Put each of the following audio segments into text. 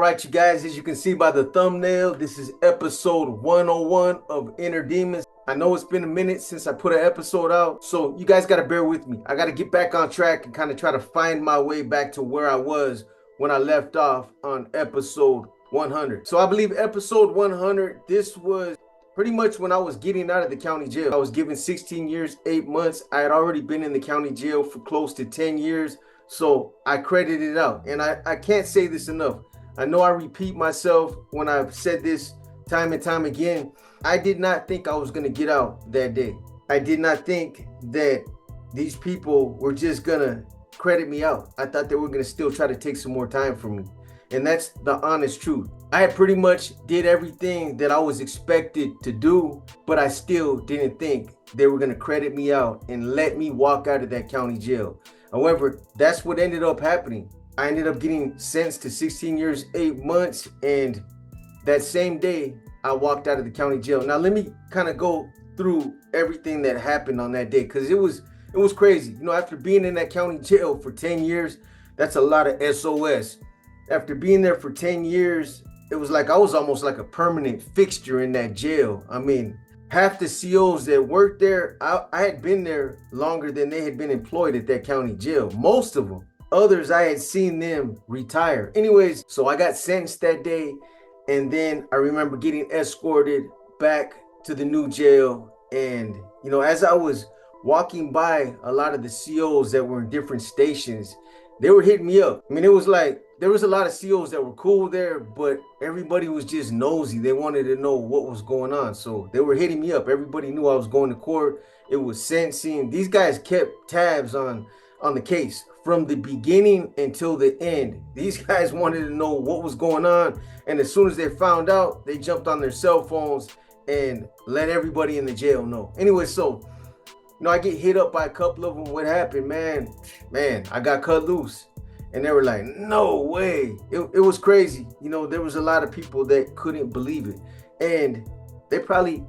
right, you guys, as you can see by the thumbnail, this is episode 101 of Inner Demons. I know it's been a minute since I put an episode out, so you guys got to bear with me. I got to get back on track and kind of try to find my way back to where I was when I left off on episode 100. So I believe episode 100, this was pretty much when I was getting out of the county jail. I was given 16 years, 8 months. I had already been in the county jail for close to 10 years. So I credited it out, and I can't say this enough. I know I repeat myself when I've said this time and time again. I did not think I was going to get out that day. I did not think that these people were just going to credit me out. I thought they were going to still try to take some more time from me. And that's the honest truth. I had pretty much did everything that I was expected to do, but I still didn't think they were going to credit me out and let me walk out of that county jail. However, that's what ended up happening. I ended up getting sentenced to 16 years, 8 months, and that same day, I walked out of the county jail. Now, let me kind of go through everything that happened on that day, because it was crazy. You know, after being in that county jail for 10 years, that's a lot of SOS. After being there for 10 years, it was like I was almost like a permanent fixture in that jail. I mean, half the COs that worked there, I had been there longer than they had been employed at that county jail. Most of them. Others, I had seen them retire. Anyways, so I got sentenced that day. And then I remember getting escorted back to the new jail. And, you know, as I was walking by a lot of the COs that were in different stations, they were hitting me up. I mean, it was like, there was a lot of COs that were cool there, but everybody was just nosy. They wanted to know what was going on. So they were hitting me up. Everybody knew I was going to court. It was sentencing. These guys kept tabs on the case from the beginning until the end. These guys wanted to know what was going on. And as soon as they found out, they jumped on their cell phones and let everybody in the jail know. Anyway, so, you know, I get hit up by a couple of them. What happened, man? Man, I got cut loose. And they were like, no way. It was crazy. You know, there was a lot of people that couldn't believe it. And they probably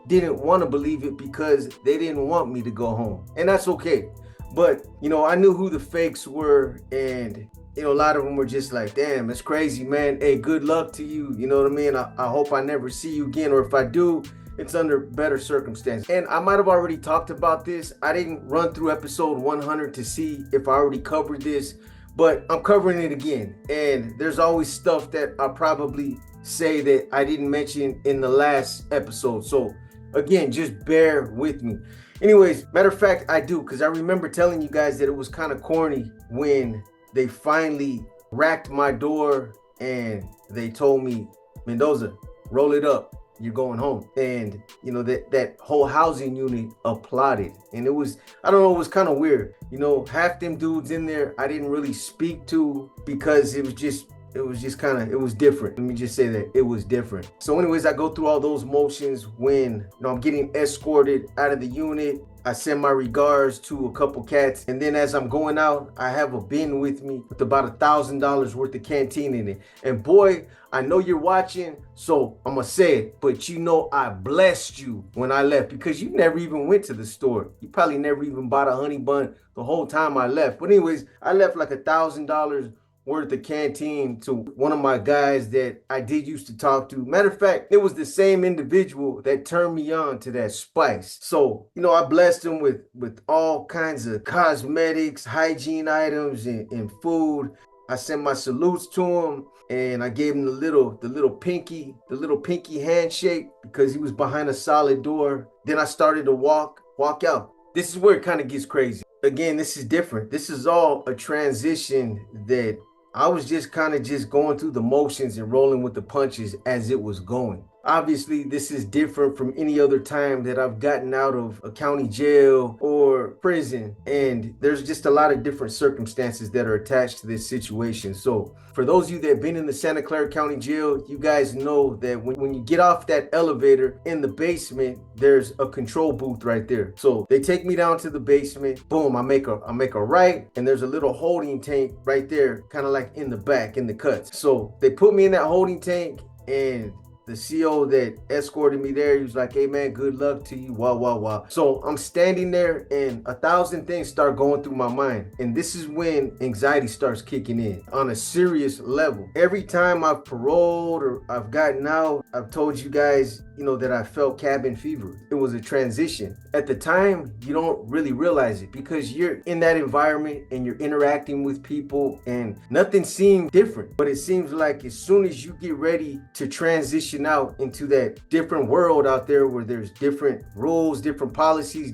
didn't want to believe it because they didn't want me to go home. And that's okay. But, you know, I knew who the fakes were. And, you know, a lot of them were just like, damn, it's crazy, man. Hey, good luck to you. You know what I mean? I hope I never see you again. Or if I do, it's under better circumstances. And I might have already talked about this. I didn't run through episode 100 to see if I already covered this. But I'm covering it again, and there's always stuff that I'll probably say that I didn't mention in the last episode. So again, just bear with me. Anyways, matter of fact, I do, because I remember telling you guys that it was kind of corny when they finally racked my door and they told me, Mendoza, roll it up. You're going home. And you know, that whole housing unit applauded. And it was, I don't know, it was kind of weird. You know, half them dudes in there I didn't really speak to because it was just kind of, it was different. Let me just say that it was different. So anyways, I go through all those motions when, you know, I'm getting escorted out of the unit. I send my regards to a couple cats. And then as I'm going out, I have a bin with me with about $1,000 worth of canteen in it. And boy, I know you're watching, so I'm gonna say it, but you know I blessed you when I left because you never even went to the store. You probably never even bought a honey bun the whole time I left. But anyways, I left like $1,000 worth of canteen to one of my guys that I did used to talk to. Matter of fact, it was the same individual that turned me on to that spice. So, you know, I blessed him with all kinds of cosmetics, hygiene items, and food. I sent my salutes to him, and I gave him the little pinky handshake because he was behind a solid door. Then I started to walk out. This is where it kind of gets crazy. Again, this is different. This is all a transition that I was just kind of just going through the motions and rolling with the punches as it was going. Obviously, this is different from any other time that I've gotten out of a county jail or prison. And there's just a lot of different circumstances that are attached to this situation. So for those of you that have been in the Santa Clara County Jail, you guys know that when you get off that elevator in the basement, there's a control booth right there. So they take me down to the basement. Boom, I make a right, and there's a little holding tank right there, kind of like in the back, in the cuts. So they put me in that holding tank, and the CO that escorted me there, he was like, hey man, good luck to you, wah, wah, wah. So I'm standing there and 1,000 things start going through my mind. And this is when anxiety starts kicking in on a serious level. Every time I've paroled or I've gotten out, I've told you guys, that I felt cabin fever. It was a transition. At the time, you don't really realize it because you're in that environment and you're interacting with people and nothing seemed different. But it seems like as soon as you get ready to transition out into that different world out there where there's different rules, different policies,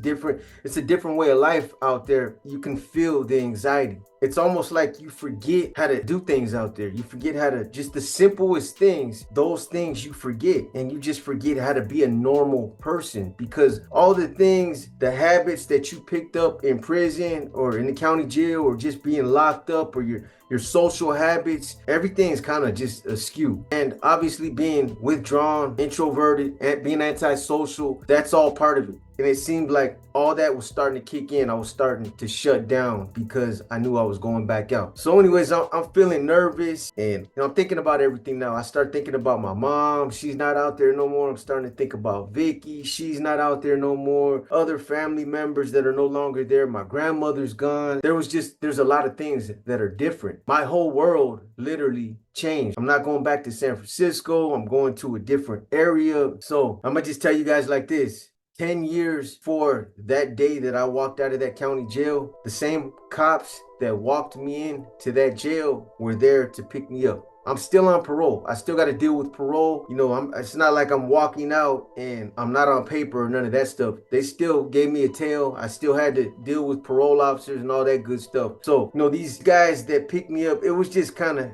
it's a different way of life out there, you can feel the anxiety. It's almost like you forget how to do things out there. You forget how to, just the simplest things, those things you forget. And you just forget how to be a normal person because all the things, the habits that you picked up in prison or in the county jail or just being locked up or your social habits, everything's kind of just askew. And obviously being withdrawn, introverted, and being antisocial, that's all part of it. And it seemed like all that was starting to kick in. I was starting to shut down because I knew I was going back out. So anyways, I'm feeling nervous and I'm thinking about everything now. I start thinking about my mom. She's not out there no more. I'm starting to think about Vicky. She's not out there no more. Other family members that are no longer there. My grandmother's gone. There's a lot of things that are different. My whole world literally changed. I'm not going back to San Francisco. I'm going to a different area. So I'm gonna just tell you guys like this. 10 years for that day that I walked out of that county jail, the same cops that walked me into that jail were there to pick me up. I'm still on parole. I still got to deal with parole. It's not like I'm walking out and I'm not on paper or none of that stuff. They still gave me a tail. I still had to deal with parole officers and all that good stuff. So, these guys that picked me up, it was kind of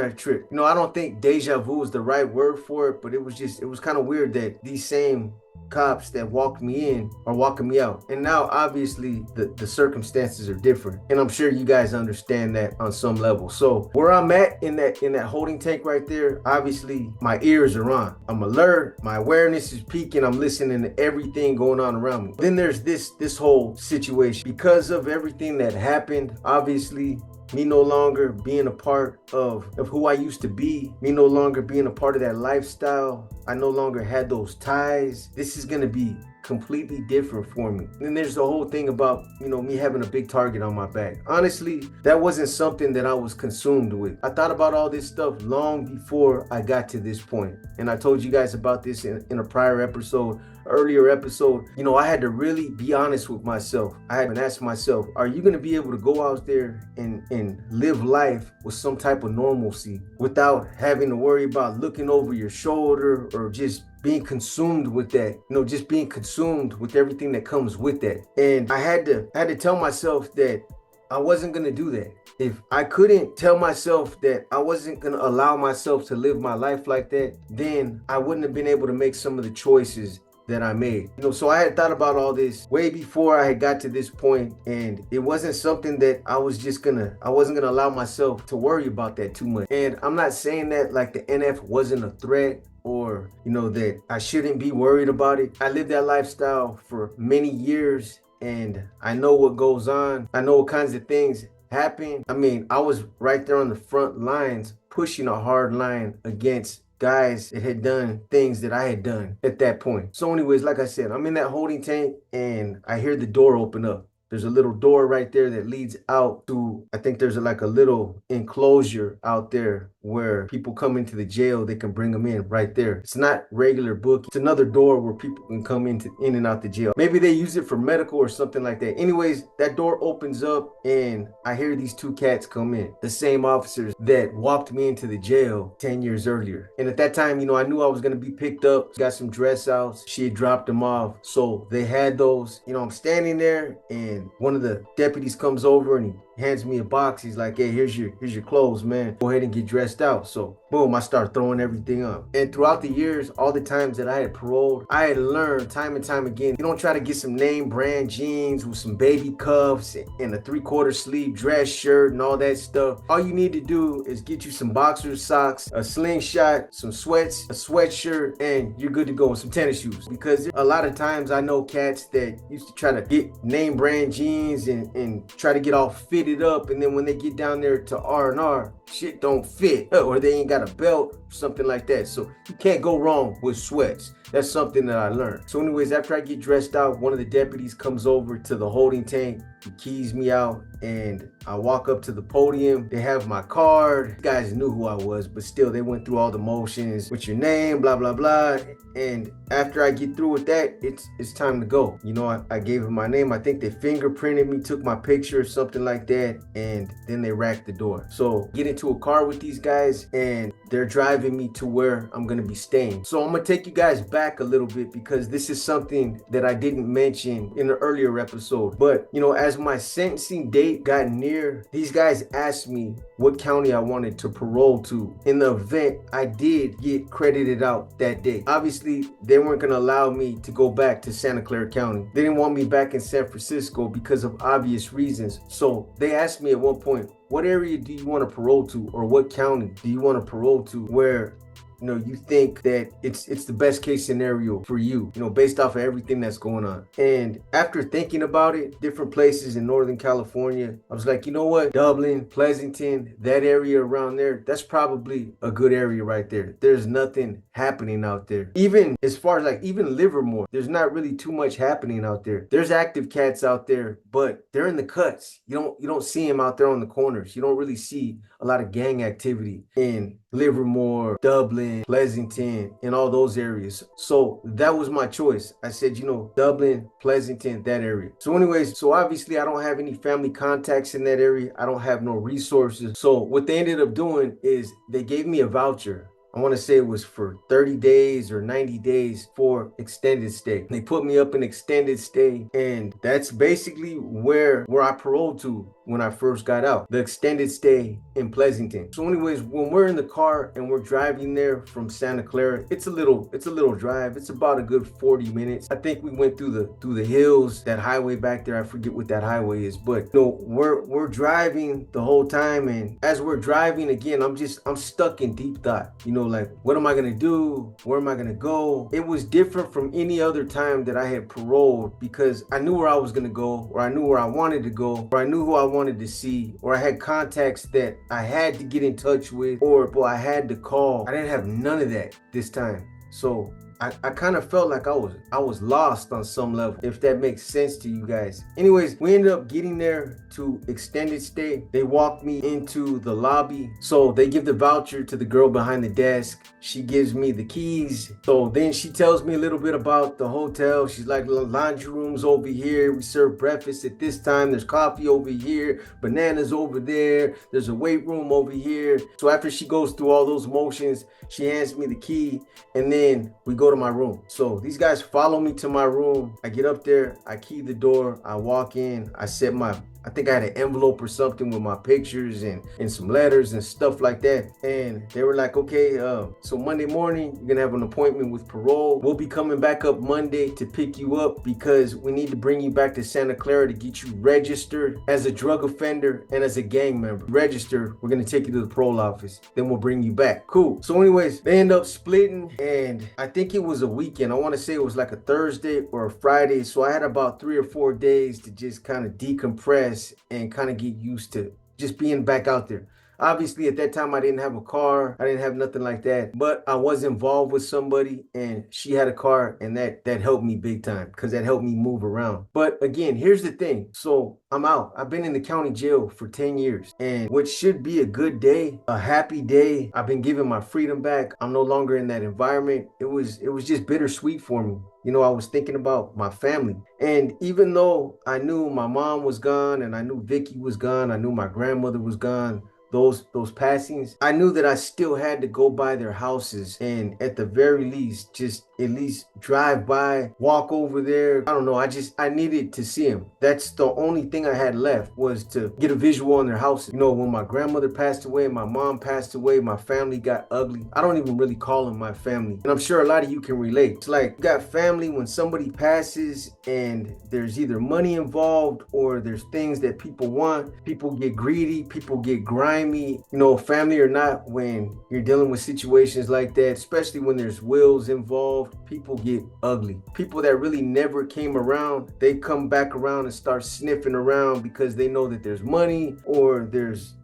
a trip. I don't think deja vu is the right word for it, but it was kind of weird that these same cops that walked me in are walking me out. And now obviously the circumstances are different. And I'm sure you guys understand that on some level. So where I'm at in that holding tank right there, obviously my ears are on. I'm alert, my awareness is peaking, I'm listening to everything going on around me. Then there's this whole situation. Because of everything that happened, obviously me no longer being a part of who I used to be, me no longer being a part of that lifestyle, I no longer had those ties. This is gonna be completely different for me. And then there's the whole thing about, me having a big target on my back. Honestly, that wasn't something that I was consumed with. I thought about all this stuff long before I got to this point. And I told you guys about this in a prior episode, earlier episode. I had to really be honest with myself. I had to ask myself, are you going to be able to go out there and live life with some type of normalcy without having to worry about looking over your shoulder or just being consumed with that, just being consumed with everything that comes with that. And I had to tell myself that I wasn't going to do that. If I couldn't tell myself that I wasn't going to allow myself to live my life like that, then I wouldn't have been able to make some of the choices that I made. So I had thought about all this way before I had got to this point, and it wasn't something that I wasn't gonna allow myself to worry about that too much. And I'm not saying that like the NF wasn't a threat or that I shouldn't be worried about it. I lived that lifestyle for many years and I know what goes on. I know what kinds of things happen. I was right there on the front lines pushing a hard line against guys that had done things that I had done at that point. So anyways, like I said, I'm in that holding tank and I hear the door open up. There's a little door right there that leads out to, I think there's like a little enclosure out there where people come into the jail, they can bring them in right there. It's not regular book. It's another door where people can come in and out the jail. Maybe they use it for medical or something like that. Anyways, that door opens up and I hear these two cats come in. The same officers that walked me into the jail 10 years earlier. And at that time, I knew I was going to be picked up. Got some dress outs. She had dropped them off. So they had those. I'm standing there and one of the deputies comes over and he hands me a box. He's like, hey, here's your clothes, man. Go ahead and get dressed out. So boom, I start throwing everything up. And throughout the years, all the times that I had paroled, I had learned time and time again, you don't try to get some name brand jeans with some baby cuffs and a 3/4 sleeve dress shirt and all that stuff. All you need to do is get you some boxer socks, a slingshot, some sweats, a sweatshirt, and you're good to go, with some tennis shoes. Because a lot of times I know cats that used to try to get name brand jeans and try to get all fitted up, and then when they get down there to R&R, shit don't fit, or they ain't got a belt, something like that. So you can't go wrong with sweats. That's something that I learned. So anyways, after I get dressed out, one of the deputies comes over to the holding tank. He keys me out and I walk up to the podium. They have my card. You guys knew who I was, but still they went through all the motions. What's your name? Blah, blah, blah. And after I get through with that, it's time to go. You know, I gave them my name. I think they fingerprinted me, took my picture or something like that, and then they racked the door. So get into a car with these guys and they're driving me to where I'm gonna be staying. So I'm gonna take you guys back a little bit because this is something that I didn't mention in an earlier episode. But you know, as my sentencing date got near, these guys asked me what county I wanted to parole to. In the event I did get credited out that day. Obviously, they weren't gonna allow me to go back to Santa Clara County. They didn't want me back in San Francisco because of obvious reasons. So they asked me at one point, what area do you want to parole to, or what county do you want to parole to where you know you think that it's the best case scenario for you, you know, based off of everything that's going on. And after thinking about it, different places in Northern California, I was like, you know what, Dublin, Pleasanton, that area around there, that's probably a good area right there. There's nothing happening out there. Even as far as like even Livermore, there's not really too much happening out there. There's active cats out there, but they're in the cuts. You don't see them out there on the corners. You don't really see a lot of gang activity in Livermore, Dublin, Pleasanton, and all those areas. So that was my choice. I said, you know, Dublin, Pleasanton, that area. So anyways, so obviously I don't have any family contacts in that area. I don't have no resources. So what they ended up doing is they gave me a voucher. I want to say it was for 30 days or 90 days for extended stay. They put me up in extended stay, and that's basically where I paroled to when I first got out, the extended stay in Pleasanton. So anyways, when we're in the car and we're driving there from Santa Clara, it's a little drive. It's about a good 40 minutes. I think we went through the hills, that highway back there. I forget what that highway is, but you know, we're driving the whole time, and as we're driving again, I'm stuck in deep thought. You know, like, what am I gonna do? Where am I gonna go? It was different from any other time that I had paroled because I knew where I was gonna go, or I knew where I wanted to go, or I knew who I wanted to see, or I had contacts that I had to get in touch with, or I had to call. I didn't have none of that this time. So I kind of felt like I was lost on some level, if that makes sense to you guys. Anyways, we ended up getting there to extended stay. They walked me into the lobby. So they give the voucher to the girl behind the desk. She gives me the keys. So then she tells me a little bit about the hotel. She's like, laundry room's over here. We serve breakfast at this time. There's coffee over here. Bananas over there. There's a weight room over here. So after she goes through all those motions, she hands me the key, and then we go to my room. So these guys follow me to my room. I get up there, I key the door, I walk in, I set I think I had an envelope or something with my pictures and some letters and stuff like that. And they were like, okay, so Monday morning, you're gonna have an appointment with parole. We'll be coming back up Monday to pick you up because we need to bring you back to Santa Clara to get you registered as a drug offender and as a gang member. Register, we're gonna take you to the parole office. Then we'll bring you back. Cool. So anyways, they end up splitting, and I think it was a weekend. I wanna say it was like a Thursday or a Friday. So I had about 3 or 4 days to just kind of decompress and kind of get used to just being back out there. Obviously, at that time, I didn't have a car. I didn't have nothing like that. But I was involved with somebody, and she had a car, and that helped me big time because that helped me move around. But again, here's the thing. So I'm out. I've been in the county jail for 10 years. And what should be a good day, a happy day, I've been given my freedom back. I'm no longer in that environment. It was just bittersweet for me. You know, I was thinking about my family. And even though I knew my mom was gone, and I knew Vicky was gone, I knew my grandmother was gone, those passings, I knew that I still had to go by their houses and at the very least just at least drive by, walk over there. I don't know, I needed to see them. That's the only thing I had left, was to get a visual on their houses. You know, when my grandmother passed away, my mom passed away, my family got ugly. I don't even really call them my family, and I'm sure a lot of you can relate. It's like, you got family when somebody passes and there's either money involved or there's things that people want. People get greedy, people get grimy, you know, family or not, when you're dealing with situations like that, especially when there's wills involved. people get ugly. People that really never came around, they come back around and start sniffing around because they know that there's money, or there's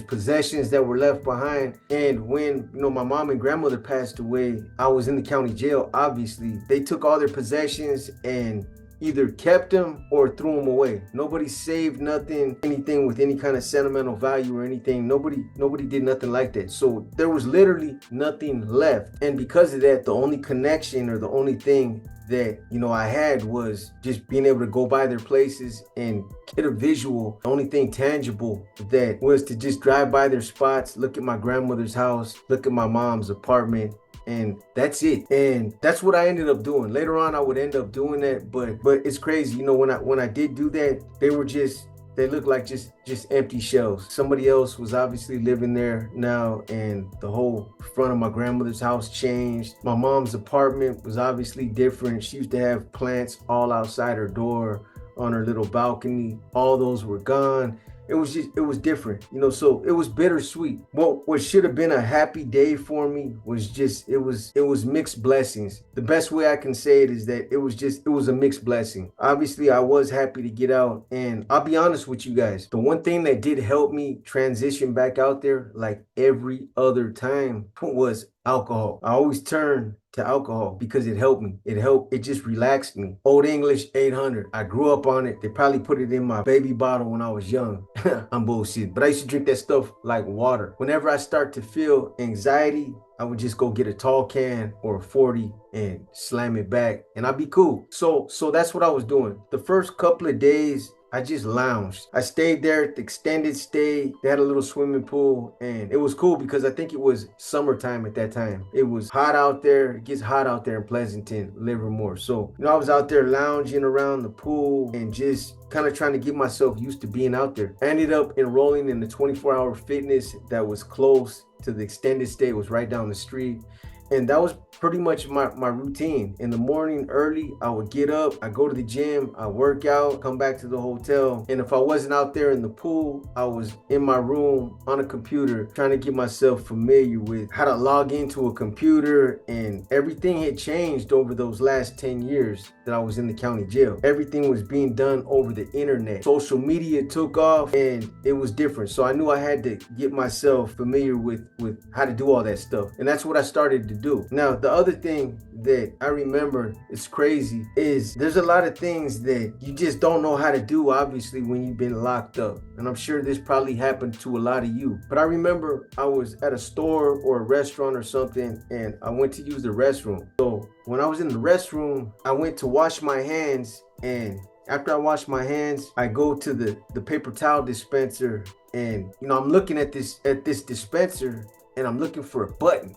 possessions that were left behind. And when my mom and grandmother passed away, I was in the county jail. Obviously, they took all their possessions and either kept them or threw them away. Nobody saved anything with any kind of sentimental value or anything. Nobody did nothing like that. So there was literally nothing left. And because of that, the only connection, or the only thing that I had, was just being able to go by their places and get a visual. The only thing tangible that was to just drive by their spots, look at my grandmother's house, look at my mom's apartment, and that's it. And that's what I ended up doing. Later on, I would end up doing that, but it's crazy. When I did do that, they looked like just empty shells. Somebody else was obviously living there now, and the whole front of my grandmother's house changed. My mom's apartment was obviously different. She used to have plants all outside her door, on her little balcony. All those were gone. It was different, so it was bittersweet. What should have been a happy day for me was it was mixed blessings. The best way I can say it is that it was a mixed blessing. Obviously, I was happy to get out, and I'll be honest with you guys, the one thing that did help me transition back out there, like every other time, was alcohol. I always turn to alcohol because it helped me. It just relaxed me. Old English 800. I grew up on it. They probably put it in my baby bottle when I was young. I'm bullshit. But I used to drink that stuff like water. Whenever I start to feel anxiety, I would just go get a tall can or a 40 and slam it back, and I'd be cool. So that's what I was doing. The first couple of days, I just lounged. I stayed there at the extended stay. They had a little swimming pool, and it was cool because I think it was summertime at that time. It was hot out there. It gets hot out there in Pleasanton, Livermore. So, I was out there lounging around the pool and just kind of trying to get myself used to being out there. I ended up enrolling in the 24-hour fitness that was close to the extended stay. It was right down the street. And that was pretty much my routine. In the morning early, I would get up, I go to the gym, I work out, come back to the hotel. And if I wasn't out there in the pool, I was in my room on a computer trying to get myself familiar with how to log into a computer. And everything had changed over those last 10 years that I was in the county jail. Everything was being done over the internet. Social media took off and it was different. So I knew I had to get myself familiar with how to do all that stuff. And that's what I started to do. Now, the other thing that I remember is crazy is there's a lot of things that you just don't know how to do, obviously, when you've been locked up. And I'm sure this probably happened to a lot of you. But I remember I was at a store or a restaurant or something, and I went to use the restroom. So when I was in the restroom, I went to wash my hands, and after I wash my hands, I go to the paper towel dispenser, and I'm looking at this dispenser, and I'm looking for a button.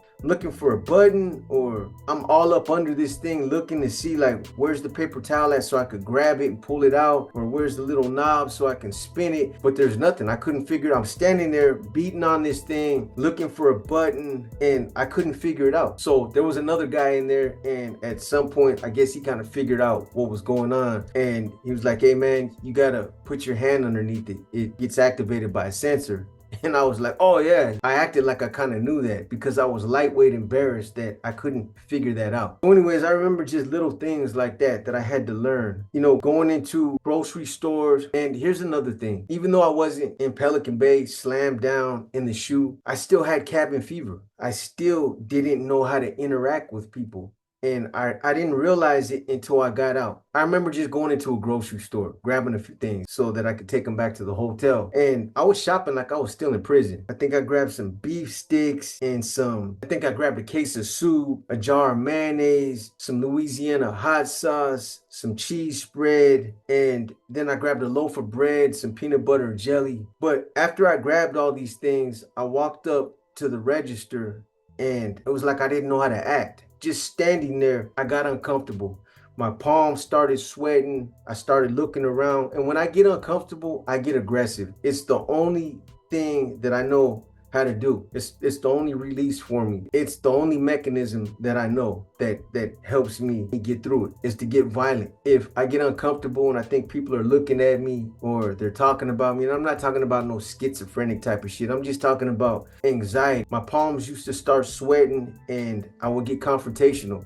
Or I'm all up under this thing looking to see like where's the paper towel at so I could grab it and pull it out, or where's the little knob so I can spin it, but there's nothing. I couldn't figure it. I'm standing there beating on this thing looking for a button, and I couldn't figure it out. So there was another guy in there, and at some point I guess he kind of figured out what was going on, and he was like, hey man, you gotta put your hand underneath it. It gets activated by a sensor. And I was like, oh yeah. I acted like I kind of knew that because I was lightweight embarrassed that I couldn't figure that out. So anyways, I remember just little things like that I had to learn. Going into grocery stores. And here's another thing. Even though I wasn't in Pelican Bay, slammed down in the shoe, I still had cabin fever. I still didn't know how to interact with people. And I didn't realize it until I got out. I remember just going into a grocery store, grabbing a few things so that I could take them back to the hotel. And I was shopping like I was still in prison. I think I grabbed some beef sticks and I grabbed a case of soup, a jar of mayonnaise, some Louisiana hot sauce, some cheese spread, and then I grabbed a loaf of bread, some peanut butter and jelly. But after I grabbed all these things, I walked up to the register, and it was like I didn't know how to act. Just standing there, I got uncomfortable. My palms started sweating. I started looking around. And when I get uncomfortable, I get aggressive. It's the only thing that I know how to do. It's the only release for me. It's the only mechanism that I know that helps me get through it, is to get violent. If I get uncomfortable and I think people are looking at me or they're talking about me, and I'm not talking about no schizophrenic type of shit, I'm just talking about anxiety. My palms used to start sweating and I would get confrontational,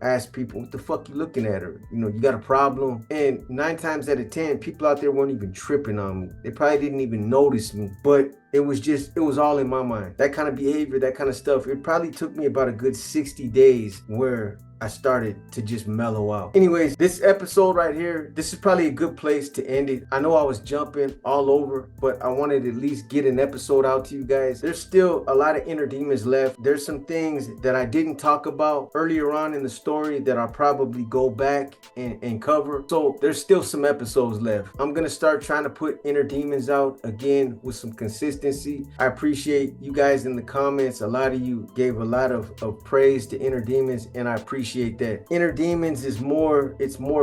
ask people, what the fuck you looking at? Her, you got a problem? And 9 times out of 10, people out there weren't even tripping on me. They probably didn't even notice me, but it was all in my mind. That kind of behavior, that kind of stuff, it probably took me about a good 60 days where I started to just mellow out. Anyways, this episode right here, this is probably a good place to end it. I know I was jumping all over, but I wanted to at least get an episode out to you guys. There's still a lot of inner demons left. There's some things that I didn't talk about earlier on in the story that I'll probably go back and cover. So there's still some episodes left. I'm gonna start trying to put inner demons out again with some consistency. I appreciate you guys in the comments. A lot of you gave a lot of praise to inner demons, and I appreciate that. Inner demons is more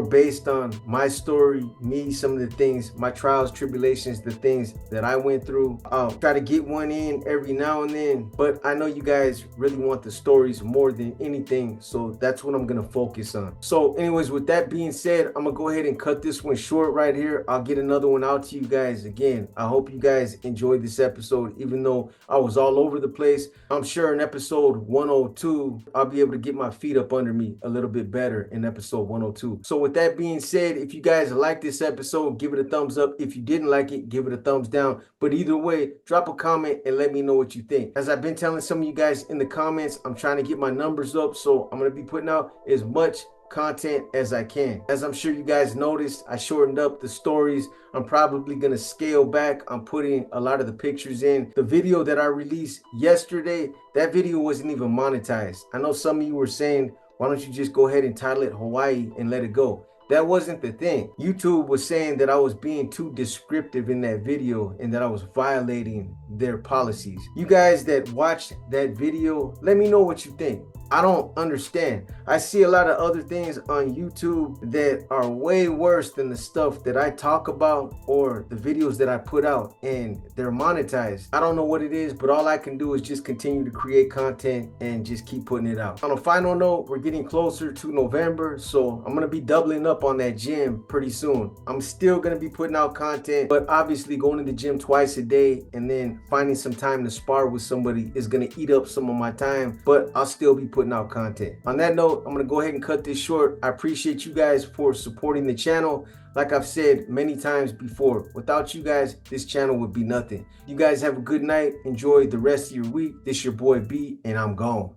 based on my story, me, some of the things, my trials, tribulations, the things that I went through. I'll try to get one in every now and then, but I know you guys really want the stories more than anything, so that's what I'm gonna focus on. So anyways, with that being said, I'm gonna go ahead and cut this one short right here. I'll get another one out to you guys. Again, I hope you guys enjoyed this episode, even though I was all over the place. I'm sure in episode 102 I'll be able to get my feet up under me a little bit better in episode 102. So with that being said, if you guys like this episode, give it a thumbs up. If you didn't like it, give it a thumbs down. But either way, drop a comment and let me know what you think. As I've been telling some of you guys in the comments, I'm trying to get my numbers up, so I'm going to be putting out as much content as I can. As I'm sure you guys noticed, I shortened up the stories. I'm probably gonna scale back. I'm putting a lot of the pictures in. The video that I released yesterday, that video wasn't even monetized. I know some of you were saying, why don't you just go ahead and title it Hawaii and let it go? That wasn't the thing. YouTube was saying that I was being too descriptive in that video and that I was violating their policies. You guys that watched that video, let me know what you think. I don't understand. I see a lot of other things on YouTube that are way worse than the stuff that I talk about or the videos that I put out, and they're monetized. I don't know what it is, but all I can do is just continue to create content and just keep putting it out. On a final note, we're getting closer to November, so I'm gonna be doubling up on that gym pretty soon. I'm still gonna be putting out content, but obviously going to the gym twice a day and then finding some time to spar with somebody is gonna eat up some of my time, but I'll still be putting out content. On that note, I'm gonna go ahead and cut this short. I appreciate you guys for supporting the channel. Like I've said many times before, without you guys, this channel would be nothing. You guys have a good night. Enjoy the rest of your week. This your boy B, and I'm gone.